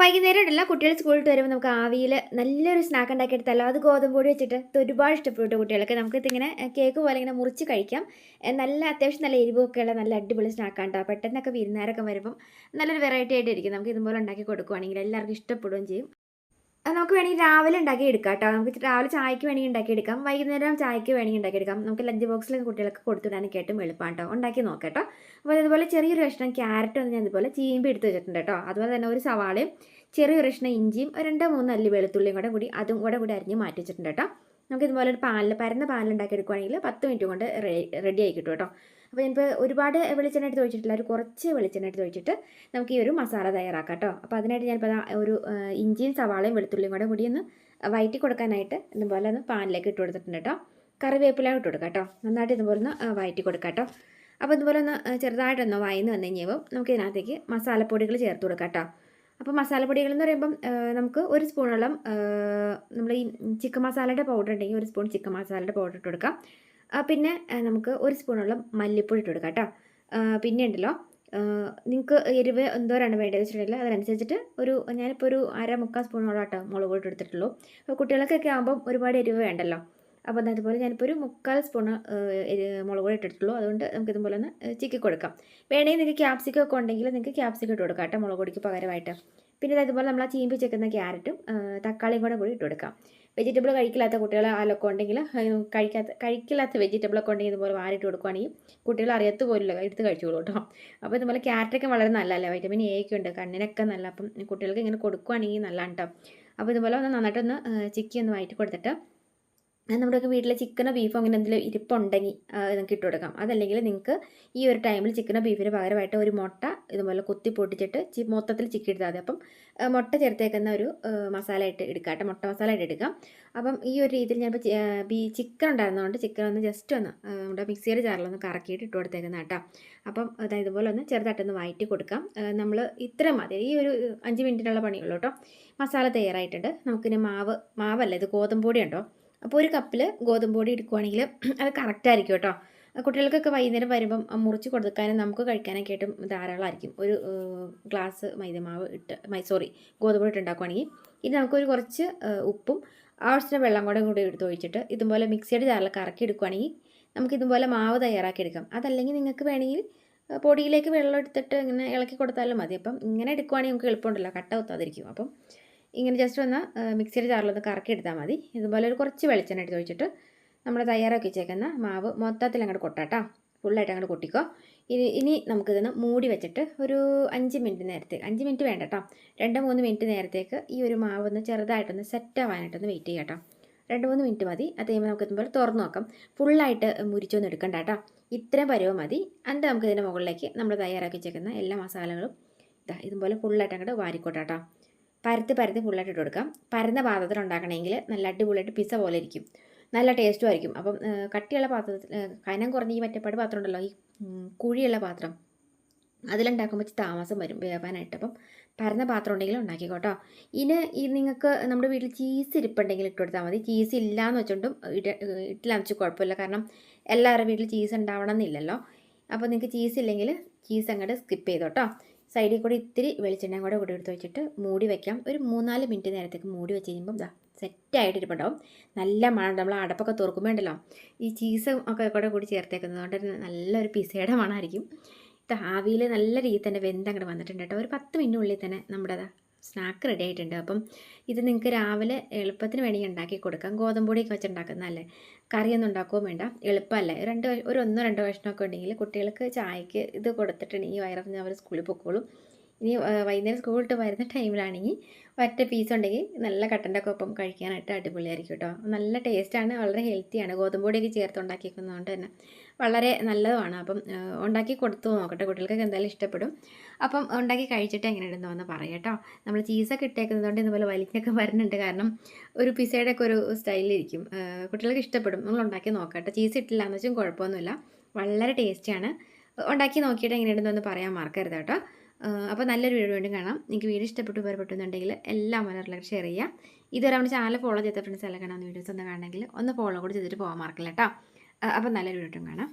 വൈകുന്നേരം ഉണ്ടല്ലോ കുട്ടികൾ സ്കൂളിൽ വിട്ട് വരുമ്പോൾ നമുക്ക് ആവിയിൽ നല്ലൊരു സ്നാക്ക് ഉണ്ടാക്കിയെടുത്താലോ. അത് ഗോതമ്പ് പൊടി വെച്ചിട്ട് ഇത് ഒരുപാട് ഇഷ്ടപ്പെട്ടു കുട്ടികൾക്ക്. നമുക്കിതിങ്ങനെ കേക്ക് പോലെ ഇങ്ങനെ മുറിച്ച് കഴിക്കാം. നല്ല അത്യാവശ്യം നല്ല എരിവൊക്കെയുള്ള നല്ല അടിപൊളി സ്നാക്കാണ് കേട്ടോ. പെട്ടെന്നൊക്കെ വിരുന്നുകാരൊക്കെ വരുമ്പം നല്ലൊരു വെറൈറ്റി ആയിട്ട് ഇരിക്കും. നമുക്ക് ഇതുപോലെ ഉണ്ടാക്കി കൊടുക്കുവാണെങ്കിൽ എല്ലാവർക്കും ഇഷ്ടപ്പെടുകയും ചെയ്യും. നമുക്ക് വേണമെങ്കിൽ രാവിലെ ഉണ്ടാക്കി എടുക്കാം കേട്ടോ. നമുക്ക് രാവിലെ ചായക്ക് വേണമെങ്കിൽ ഉണ്ടാക്കിയെടുക്കാം. വൈകുന്നേരം ചായക്ക് വേണമെങ്കിൽ ഉണ്ടാക്കിയെടുക്കാം. നമുക്ക് ലഞ്ച് ബോക്സിൽ കുട്ടികൾക്ക് കൊടുത്തുവിടാനൊക്കെ ആയിട്ടും എളുപ്പമാണ് കേട്ടോ. ഉണ്ടാക്കി നോക്കാം കേട്ടോ. അപ്പോൾ അതുപോലെ ചെറിയൊരു കഷ്ണം ക്യാരറ്റ് ഒന്ന് ഞാൻ ഇതുപോലെ ചീമ്പി എടുത്ത് വെച്ചിട്ടുണ്ട് കേട്ടോ. അതുപോലെ തന്നെ ഒരു സവാളയും ചെറിയൊരു കഷ്ണം ഇഞ്ചിയും 2-3 അല്ലി വെളുത്തുള്ളിയും അതും കൂടി അരിഞ്ഞ് മാറ്റി വെച്ചിട്ടുണ്ട് കേട്ടോ. നമുക്ക് ഇതുപോലെ ഒരു പരന്ന പാലുണ്ടാക്കി എടുക്കുകയാണെങ്കിൽ 10 മിനിറ്റ് കൊണ്ട് റെഡി ആയി കിട്ടും കേട്ടോ. അപ്പോൾ ഞാനിപ്പോൾ ഒരുപാട് വെളിച്ചെണ്ണ എടുത്ത് ഒഴിച്ചിട്ടില്ല, ഒരു കുറച്ച് വെളിച്ചെണ്ണ എടുത്ത് ഒഴിച്ചിട്ട് നമുക്ക് ഈ ഒരു മസാല തയ്യാറാക്കാം കേട്ടോ. അപ്പോൾ അതിനായിട്ട് ഞാനിപ്പോൾ ഒരു ഇഞ്ചിയും സവാളയും വെളുത്തുള്ളിയും കൂടി ഒന്ന് വഴറ്റി കൊടുക്കാനായിട്ട് ഇതുപോലെ ഒന്ന് പാനിലേക്ക് ഇട്ട് കൊടുത്തിട്ടുണ്ട് കേട്ടോ. കറിവേപ്പില ഇട്ട് കൊടുക്കാം കേട്ടോ. നന്നായിട്ട് ഇതുപോലെ ഒന്ന് വഴറ്റി കൊടുക്കാം കേട്ടോ. അപ്പോൾ ഇതുപോലെ ഒന്ന് ചെറുതായിട്ടൊന്ന് വഴന്ന് വന്നു കഴിയുമ്പോൾ നമുക്ക് ഇതിനകത്തേക്ക് മസാലപ്പൊടികൾ ചേർത്ത് കൊടുക്കാം കേട്ടോ. അപ്പോൾ മസാലപ്പൊടികൾ എന്ന് പറയുമ്പം നമുക്ക് ഒരു സ്പൂണോളം നമ്മൾ ഈ ചിക്കൻ മസാലയുടെ പൗഡർ ഉണ്ടെങ്കിൽ ഒരു സ്പൂൺ ചിക്കൻ മസാലയുടെ പൗഡർ ഇട്ട് കൊടുക്കാം. പിന്നെ നമുക്ക് ഒരു സ്പൂണോളം മല്ലിപ്പൊടി ഇട്ട് കൊടുക്കാം കേട്ടോ. പിന്നെ ഉണ്ടല്ലോ നിങ്ങൾക്ക് എരിവ് എന്തോരാണ് വേണ്ടത് വെച്ചിട്ടുണ്ടെങ്കിൽ അതിനനുസരിച്ചിട്ട് ഞാനിപ്പോൾ ഒരു 1/2-3/4 സ്പൂണോളം കേട്ടോ മുളക് പൊടി എടുത്തിട്ടുള്ളൂ. അപ്പോൾ കുട്ടികൾക്കൊക്കെ ആകുമ്പം ഒരുപാട് എരിവ് വേണ്ടല്ലോ. അപ്പോൾ അതുപോലെ ഞാനിപ്പോൾ ഒരു 3/4 സ്പൂണ് മുളക് പൊടി ഇട്ടിട്ടുള്ളൂ. അതുകൊണ്ട് നമുക്ക് ഇതുപോലെ ഒന്ന് ചിക്കി കൊടുക്കാം. വേണമെങ്കിൽ നിങ്ങൾക്ക് ക്യാപ്സിക്കം ഒക്കെ ഉണ്ടെങ്കിൽ നിങ്ങൾക്ക് ക്യാപ്സിക്കം ഇട്ട് കൊടുക്കാം കേട്ടോ മുളക് പൊടിക്ക് പകരമായിട്ട്. പിന്നെ അതുപോലെ നമ്മൾ ആ ചീമ്പി ചേക്കുന്ന ക്യാരറ്റും തക്കാളിയും കൂടി ഇട്ട് കൊടുക്കാം. വെജിറ്റബിൾ കഴിക്കില്ലാത്ത കുട്ടികൾ ആലൊക്കെ ഉണ്ടെങ്കിൽ കഴിക്കില്ലാത്ത വെജിറ്റബിളൊക്കെ ഉണ്ടെങ്കിൽ ഇതുപോലെ വാരിട്ട് കൊടുക്കുകയാണെങ്കിൽ കുട്ടികൾ അറിയത്ത് പോലില്ല, എടുത്ത് കഴിച്ചോളൂ കേട്ടോ. അപ്പോൾ ഇതുപോലെ ക്യാരറ്റൊക്കെ വളരെ നല്ലതല്ലേ, വൈറ്റമിൻ എ ഒക്കെ ഉണ്ട്, കണ്ണിനൊക്കെ നല്ല. അപ്പം കുട്ടികൾക്ക് ഇങ്ങനെ കൊടുക്കുകയാണെങ്കിൽ നല്ലതാണ് കേട്ടോ. അപ്പോൾ ഇതുപോലെ ഒന്ന് നന്നായിട്ടൊന്ന് ചിക്കി ഒന്ന് വഴറ്റി കൊടുത്തിട്ട് നമ്മുടെയൊക്കെ വീട്ടിൽ ചിക്കനോ ബീഫോ അങ്ങനെ എന്തെങ്കിലും ഇരിപ്പുണ്ടെങ്കിൽ നിങ്ങൾക്ക് ഇട്ട് കൊടുക്കാം. അതല്ലെങ്കിൽ നിങ്ങൾക്ക് ഈ ഒരു ടൈമിൽ ചിക്കനോ ബീഫിന് പകരമായിട്ട് ഒരു മുട്ട ഇതുപോലെ കുത്തി പൊട്ടിച്ചിട്ട് മൊത്തത്തിൽ ചിക്കി എടുത്താൽ മതി. അപ്പം മുട്ട ചേർത്തേക്കുന്ന ഒരു മസാല ഇട്ട് എടുക്കാം കേട്ടോ, മുട്ട മസാല ഇട്ട് എടുക്കാം. അപ്പം ഈ ഒരു രീതിയിൽ ഞാനിപ്പോൾ ചിക്കൻ ഉണ്ടായിരുന്നതുകൊണ്ട് ചിക്കൻ ഒന്ന് ജസ്റ്റ് ഒന്ന് നമ്മുടെ മിക്സിയുടെ ജാറിലൊന്ന് കറക്കിയിട്ട് ഇട്ട് കൊടുത്തേക്കുന്ന കേട്ടോ. അപ്പം അതായത് ഇതുപോലെ ഒന്ന് ചെറുതായിട്ടൊന്ന് വഴറ്റി കൊടുക്കാം. നമ്മൾ ഇത്ര മതി, ഈ ഒരു 5 മിനിറ്റിനുള്ള പണിയുള്ളൂ കേട്ടോ. മസാല തയ്യാറായിട്ടുണ്ട്. നമുക്കിനി മാവല്ല, ഇത് ഗോതമ്പ് പൊടി ഉണ്ടോ. അപ്പോൾ ഒരു കപ്പിൽ ഗോതമ്പ് പൊടി എടുക്കുകയാണെങ്കിൽ അത് കറക്റ്റായിരിക്കും കേട്ടോ. കുട്ടികൾക്കൊക്കെ വൈകുന്നേരം വരുമ്പം മുറിച്ച് കൊടുക്കാനും നമുക്ക് കഴിക്കാനൊക്കെ ആയിട്ടും ധാരാളമായിരിക്കും. ഒരു ഗ്ലാസ് ഗോതമ്പ് പൊടി ഇട്ടുണ്ടാക്കുകയാണെങ്കിൽ ഇനി നമുക്കൊരു കുറച്ച് ഉപ്പും ആവശ്യത്തിന് വെള്ളം കൂടി എടുത്ത് ഒഴിച്ചിട്ട് ഇതുപോലെ മിക്സിയുടെ ജാറിൽ കറക്കി എടുക്കുകയാണെങ്കിൽ നമുക്ക് ഇതുപോലെ മാവ് തയ്യാറാക്കി എടുക്കാം. അതല്ലെങ്കിൽ നിങ്ങൾക്ക് വേണമെങ്കിൽ പൊടിയിലേക്ക് വെള്ളം എടുത്തിട്ട് ഇങ്ങനെ ഇളക്കി കൊടുത്താലും മതി. അപ്പം ഇങ്ങനെ എടുക്കുകയാണെങ്കിൽ നമുക്ക് എളുപ്പമുണ്ടല്ലോ, കട്ട കുത്താതിരിക്കും. അപ്പം ഇങ്ങനെ ജസ്റ്റ് ഒന്ന് മിക്സിയുടെ ജാറിലൊന്ന് കറക്കി എടുത്താൽ മതി. ഇതുപോലെ ഒരു കുറച്ച് വെളിച്ചെണ്ണ എടുത്ത് ഒഴിച്ചിട്ട് നമ്മൾ തയ്യാറാക്കി വെച്ചേക്കുന്ന മാവ് മൊത്തത്തിൽ അങ്ങോട്ട് കൊട്ടാട്ടോ, ഫുള്ളായിട്ട് അങ്ങോട്ട് കൊട്ടിക്കോ. ഇനി നമുക്കിതൊന്ന് മൂടി വെച്ചിട്ട് ഒരു 5 മിനിറ്റ് നേരത്തേക്ക്, 5 മിനിറ്റ് വേണ്ട കേട്ടോ, 2-3 മിനിറ്റ് നേരത്തേക്ക് ഈ ഒരു മാവ് ഒന്ന് ചെറുതായിട്ടൊന്ന് സെറ്റ് ആവാനായിട്ടൊന്ന് വെയിറ്റ് ചെയ്യാം കേട്ടോ. 2-3 മിനിറ്റ് മതി. അത് കഴിയുമ്പോൾ നമുക്ക് ഇതുപോലെ തുറന്ന് നോക്കാം. ഫുള്ളായിട്ട് മുരിച്ചൊന്നും എടുക്കണ്ട കേട്ടോ, ഇത്രയും പരുവം മതി. എന്നിട്ട് നമുക്ക് ഇതിൻ്റെ മുകളിലേക്ക് നമ്മൾ തയ്യാറാക്കി വെച്ചേക്കുന്ന എല്ലാ മസാലകളും ഇതുപോലെ ഫുള്ളായിട്ട് അങ്ങോട്ട് വാരിക്കോട്ടാട്ടോ. പരത്തി ഫുള്ളായിട്ട് ഇട്ട് കൊടുക്കാം. പരന്ന പാത്രത്തിൽ ഉണ്ടാക്കണമെങ്കിൽ നല്ല അടിപൊളിയായിട്ട് പിസ്സ പോലെ ഇരിക്കും, നല്ല ടേസ്റ്റും ആയിരിക്കും. അപ്പം കട്ടിയുള്ള പാത്രത്തിൽ, കനം കുറഞ്ഞ ഈ മറ്റേപ്പാട് പാത്രം ഉണ്ടല്ലോ, ഈ കുഴിയുള്ള പാത്രം, അതിലുണ്ടാക്കുമ്പോൾ താമസം വരും വേവാനായിട്ട്. അപ്പം പരന്ന പാത്രം ഉണ്ടെങ്കിൽ ഉണ്ടാക്കിക്കോട്ടോ. നിങ്ങൾക്ക് നമ്മുടെ വീട്ടിൽ ചീസ് ഇരിപ്പുണ്ടെങ്കിൽ ഇട്ട് കൊടുത്താൽ മതി. ചീസ് ഇല്ലയെന്ന് വെച്ചുകൊണ്ടും ഇട്ടില്ലാന്ന് വെച്ചാൽ കുഴപ്പമില്ല, കാരണം എല്ലാവരുടെ വീട്ടിൽ ചീസ് ഉണ്ടാവണം എന്നില്ലല്ലോ. അപ്പോൾ നിങ്ങൾക്ക് ചീസ് ഇല്ലെങ്കിൽ ചീസ് അങ്ങോട്ട് സ്കിപ്പ് ചെയ്തോട്ടോ. സൈഡിൽ കൂടി ഇത്തിരി വെളിച്ചെണ്ണയും കൂടി എടുത്ത് വെച്ചിട്ട് മൂടി വയ്ക്കാം. ഒരു 3-4 മിനിറ്റ് നേരത്തേക്ക് മൂടി വെച്ച് കഴിയുമ്പം സെറ്റായിട്ട് ഇരിപ്പുണ്ടാവും. നല്ല മണം, നമ്മൾ അടപ്പൊക്കെ തുറക്കുമ്പോൾ ഉണ്ടല്ലോ ഈ ചീസും ഒക്കെ കൂടി ചേർത്തേക്കുന്നത് കൊണ്ട് നല്ലൊരു പിസയുടെ മണമായിരിക്കും. ആവിയിൽ നല്ല രീതിയിൽ തന്നെ വെന്തങ്ങോട്ട് വന്നിട്ടുണ്ട് കേട്ടോ. ഒരു 10 മിനിറ്റിനുള്ളിൽ തന്നെ നമ്മുടെ സ്നാക്ക് റെഡി ആയിട്ടുണ്ട്. അപ്പം ഇത് നിങ്ങൾക്ക് രാവിലെ എളുപ്പത്തിന് വേണമെങ്കിൽ ഉണ്ടാക്കി കൊടുക്കാം. ഗോതമ്പ് പൊടിയൊക്കെ വെച്ചുണ്ടാക്കുന്നതല്ലേ, കറിയൊന്നും ഉണ്ടാക്കുകയും വേണ്ട, എളുപ്പമല്ലേ. ഒരു 1-2 കഷ്ണമൊക്കെ ഉണ്ടെങ്കിൽ കുട്ടികൾക്ക് ചായക്ക് ഇത് കൊടുത്തിട്ടുണ്ടെങ്കിൽ വയറിഞ്ഞ് അവർ സ്കൂളിൽ പൊക്കോളും. ഇനി വൈകുന്നേരം സ്കൂളിട്ട് വരുന്ന ടൈമിലാണെങ്കിൽ ഒറ്റ പീസ് ഉണ്ടെങ്കിൽ നല്ല കട്ടൻ്റെ ഒക്കെ ഒപ്പം കഴിക്കാനായിട്ട് അടിപൊളിയായിരിക്കും കേട്ടോ. നല്ല ടേസ്റ്റാണ്, വളരെ ഹെൽത്തിയാണ്. ഗോതമ്പ് പൊടിയൊക്കെ ചേർത്ത് ഉണ്ടാക്കിയിരിക്കുന്നതുകൊണ്ട് തന്നെ വളരെ നല്ലതുമാണ്. അപ്പം ഉണ്ടാക്കി കൊടുത്തു നോക്കട്ടെ, കുട്ടികൾക്കൊക്കെ എന്തായാലും ഇഷ്ടപ്പെടും. അപ്പം ഉണ്ടാക്കി കഴിച്ചിട്ട് എങ്ങനെയുണ്ടെന്ന് വന്ന് പറയാം കേട്ടോ. നമ്മൾ ചീസൊക്കെ ഇട്ടേക്കുന്നതുകൊണ്ട് ഇതുപോലെ വലിഞ്ഞൊക്കെ വരുന്നുണ്ട്, കാരണം ഒരു പിസയുടെ ഒക്കെ ഒരു സ്റ്റൈലിലിരിക്കും. കുട്ടികൾക്ക് ഇഷ്ടപ്പെടും, നമ്മൾ ഉണ്ടാക്കി നോക്കട്ടെ. ചീസ് ഇട്ടില്ല എന്ന് വെച്ചാൽ കുഴപ്പമൊന്നുമില്ല, വളരെ ടേസ്റ്റിയാണ്. ഉണ്ടാക്കി നോക്കിയിട്ട് എങ്ങനെയുണ്ടെന്ന് ഒന്ന് പറയാൻ മറക്കരുത് കേട്ടോ. അപ്പോൾ നല്ലൊരു വീഡിയോ വീണ്ടും കാണാം. നിങ്ങൾക്ക് വീഡിയോ ഇഷ്ടപ്പെട്ടു ഉപകാരപ്പെട്ടുന്നുണ്ടെങ്കിൽ എല്ലാം മലയാളം ഷെയർ ചെയ്യുക. ഇതുവരെ നമ്മുടെ ചാനൽ ഫോളോ ചെയ്ത ഫ്രണ്ട്സ് എല്ലാം കാണാവുന്ന വീഡിയോസ് ഒന്ന് കാണണമെങ്കിൽ ഒന്ന് ഫോളോ കൂടി ചെയ്തിട്ട് പോകാൻ മറക്കില്ല കേട്ടോ. അപ്പോൾ നല്ലൊരു വീഡിയോ കാണാം.